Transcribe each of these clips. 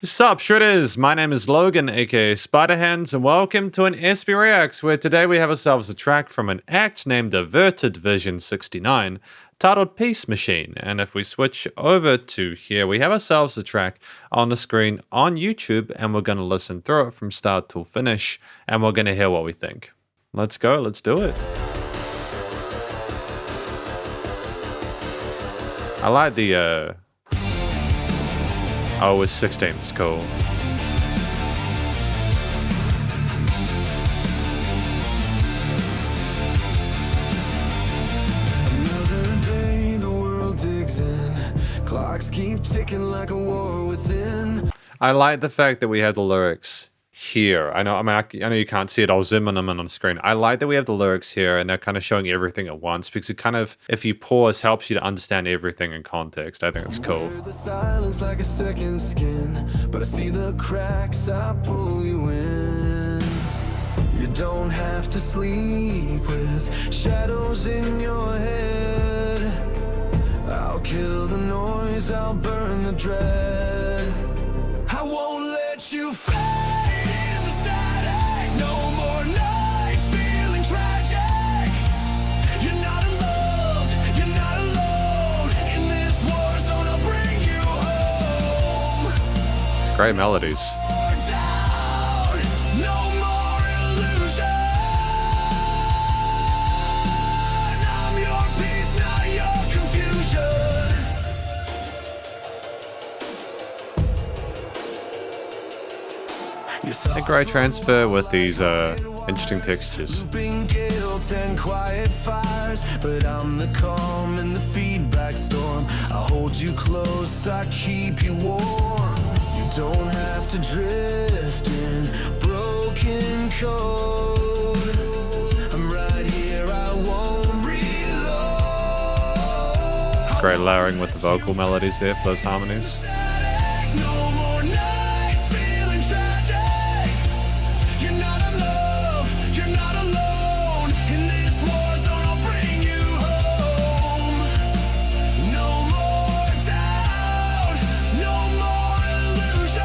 Sup Shredders, my name is Logan aka Spiderhands and welcome to an SB Reacts where today we have ourselves a track from an act named AvertedVision 69 titled Peace Machine, and if we switch over to here we have ourselves a track on the screen on YouTube and we're going to listen through it from start till finish and we're going to hear what we think. Let's go, let's do it. I like the oh, it's 16, it's cool. Another day, the world digs in. Clocks keep ticking like a war within. I like the fact that we have the lyrics here. I know you can't see it. I'll zoom in them in on the screen. I like that we have the lyrics here and they're kind of showing everything at once because it kind of, if you pause, helps you to understand everything in context. I think it's cool. The silence like a second skin, but I see the cracks, I pull you in. You don't have to sleep with shadows in your head. I'll kill the noise, I'll burn the dread. I won't let you fade. Great melodies. A great transfer with these interesting textures. And quiet fires, but I'm the calm in the feedback storm. I hold you close, I keep you warm. You don't have to drift in broken code. I'm right here, I won't reload. Great layering with the vocal melodies there for those harmonies. No more nights feeling tragic. You're not alone, you're not alone. In this war zone, I'll bring you home. No more doubt, no more illusion.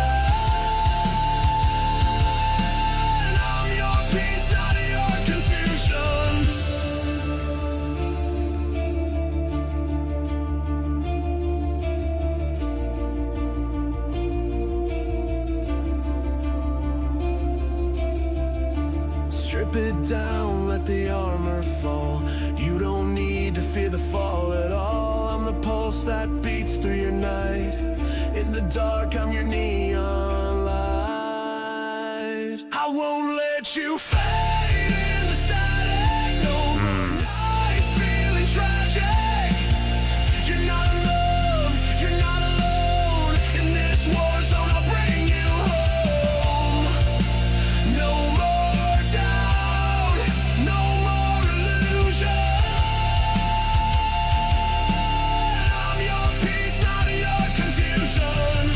I'm your peace, not your confusion. Strip it down, let the armor fall. You don't need to fear the fall at all. I'm the pulse that beats through your night. In the dark, I'm your neon light. I won't let you fade in the static. No more nights feeling tragic. You're not alone, you're not alone. In this war zone, I'll bring you home. No more doubt, no more illusion. I'm your peace, not your confusion.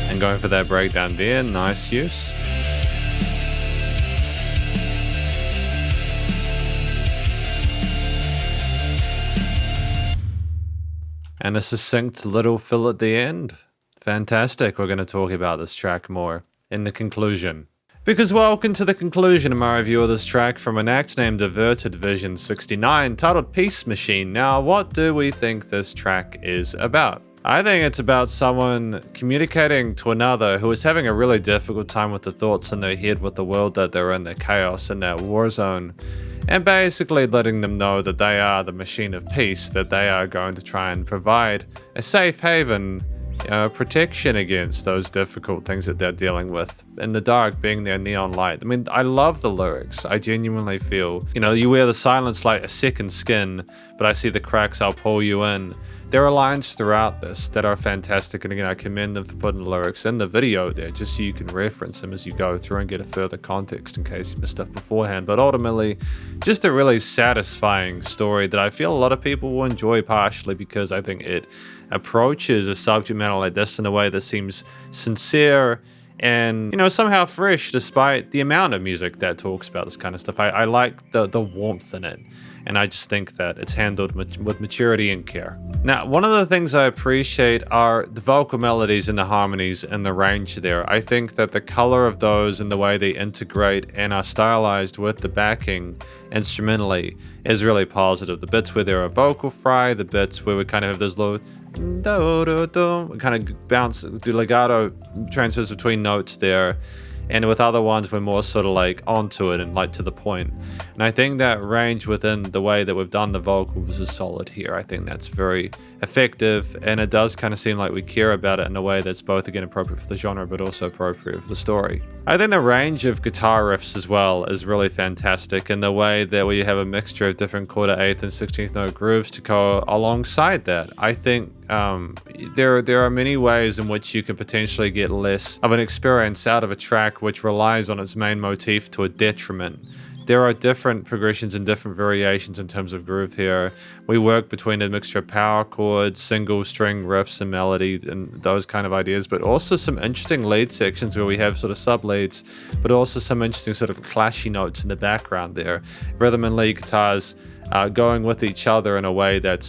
And going for that breakdown there, nice use. And a succinct little fill at the end. Fantastic. We're going to talk about this track more in the conclusion. Because welcome to the conclusion of my review of this track from an act named AvertedVision 69 titled Peace Machine. Now, what do we think this track is about? I think it's about someone communicating to another who is having a really difficult time with the thoughts in their head with the world that they're in, their chaos in that war zone, and basically letting them know that they are the machine of peace, that they are going to try and provide a safe haven, protection against those difficult things that they're dealing with. In the dark, being their neon light. I mean, I love the lyrics. I genuinely feel, you wear the silence like a second skin, but I see the cracks, I'll pull you in. There are lines throughout this that are fantastic, and again, I commend them for putting the lyrics in the video there, just so you can reference them as you go through and get a further context in case you missed stuff beforehand. But ultimately, just a really satisfying story that I feel a lot of people will enjoy, partially because I think it approaches a subject matter like this in a way that seems sincere and, somehow fresh despite the amount of music that talks about this kind of stuff. I like the warmth in it. and I just think that it's handled with maturity and care. Now, one of the things I appreciate are the vocal melodies and the harmonies and the range there. I think that the color of those and the way they integrate and are stylized with the backing instrumentally is really positive. The bits where there are vocal fry, the bits where we kind of have those low kind of bounce, the legato transfers between notes there, and with other ones we're more sort of like onto it and like to the point. And I think that range within the way that we've done the vocals is solid here. I think that's very effective, and it does kind of seem like we care about it in a way that's both again appropriate for the genre but also appropriate for the story. I think the range of guitar riffs as well is really fantastic, in the way that we have a mixture of different quarter, eighth, and 16th note grooves to go alongside that. I think there are many ways in which you can potentially get less of an experience out of a track which relies on its main motif to a detriment. There are different progressions and different variations in terms of groove here. We work between a mixture of power chords, single string riffs and melody and those kind of ideas, but also some interesting lead sections where we have sort of sub leads, but also some interesting sort of clashy notes in the background there. Rhythm and lead guitars going with each other in a way that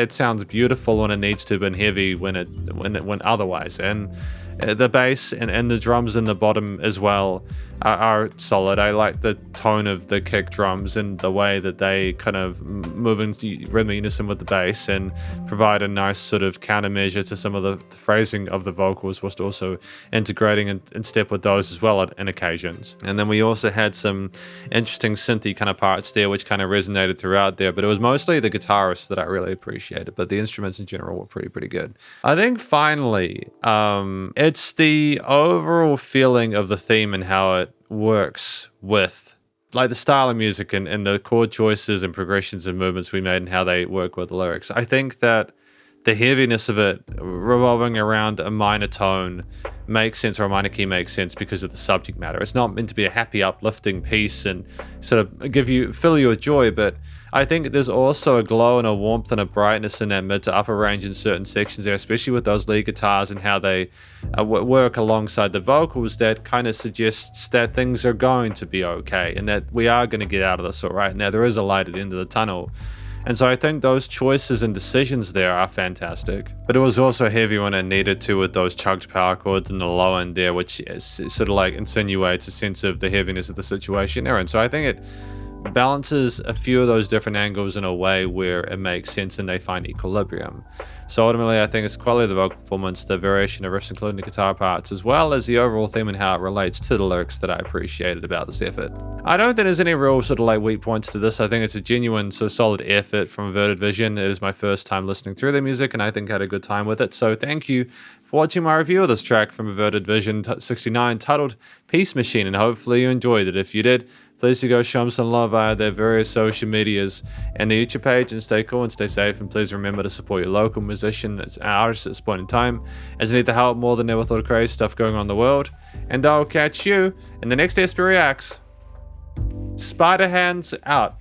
sounds beautiful when it needs to, but heavy when otherwise. And the bass and the drums in the bottom as well are solid. I like the tone of the kick drums and the way that they kind of move in rhythmic unison with the bass and provide a nice sort of countermeasure to some of the phrasing of the vocals, whilst also integrating in step with those as well in occasions. And then we also had some interesting synthy kind of parts there which kind of resonated throughout there, but it was mostly the guitarists that I really appreciated, but the instruments in general were pretty good. I think finally, it's the overall feeling of the theme and how it works with like the style of music and the chord choices and progressions and movements we made and how they work with the lyrics. I think that the heaviness of it revolving around a minor tone makes sense, or a minor key makes sense because of the subject matter. It's not meant to be a happy, uplifting piece and sort of fill you with joy, but I think there's also a glow and a warmth and a brightness in that mid to upper range in certain sections there, especially with those lead guitars and how they work alongside the vocals, that kind of suggests that things are going to be okay and that we are going to get out of this all right. Now, there is a light at the end of the tunnel. And so I think those choices and decisions there are fantastic. But it was also heavy when it needed to, with those chugged power chords in the low end there, which sort of like insinuates a sense of the heaviness of the situation there. And so I think it balances a few of those different angles in a way where it makes sense and they find equilibrium. So ultimately, I think it's the quality of the vocal performance, the variation of riffs, including the guitar parts, as well as the overall theme and how it relates to the lyrics that I appreciated about this effort. I don't think there's any real sort of like weak points to this. I think it's a genuine, so solid effort from AvertedVision. It is my first time listening through their music, and I think I had a good time with it. So thank you for watching my review of this track from AvertedVision 69 titled Peace Machine, and hopefully you enjoyed it. If you did, please do go show them some love via their various social medias and the YouTube page, and stay cool and stay safe. And please remember to support your local musician, artist at this point in time, as they need the help more than ever with all the crazy stuff going on in the world. And I'll catch you in the next SP Reacts. Spiderhands out.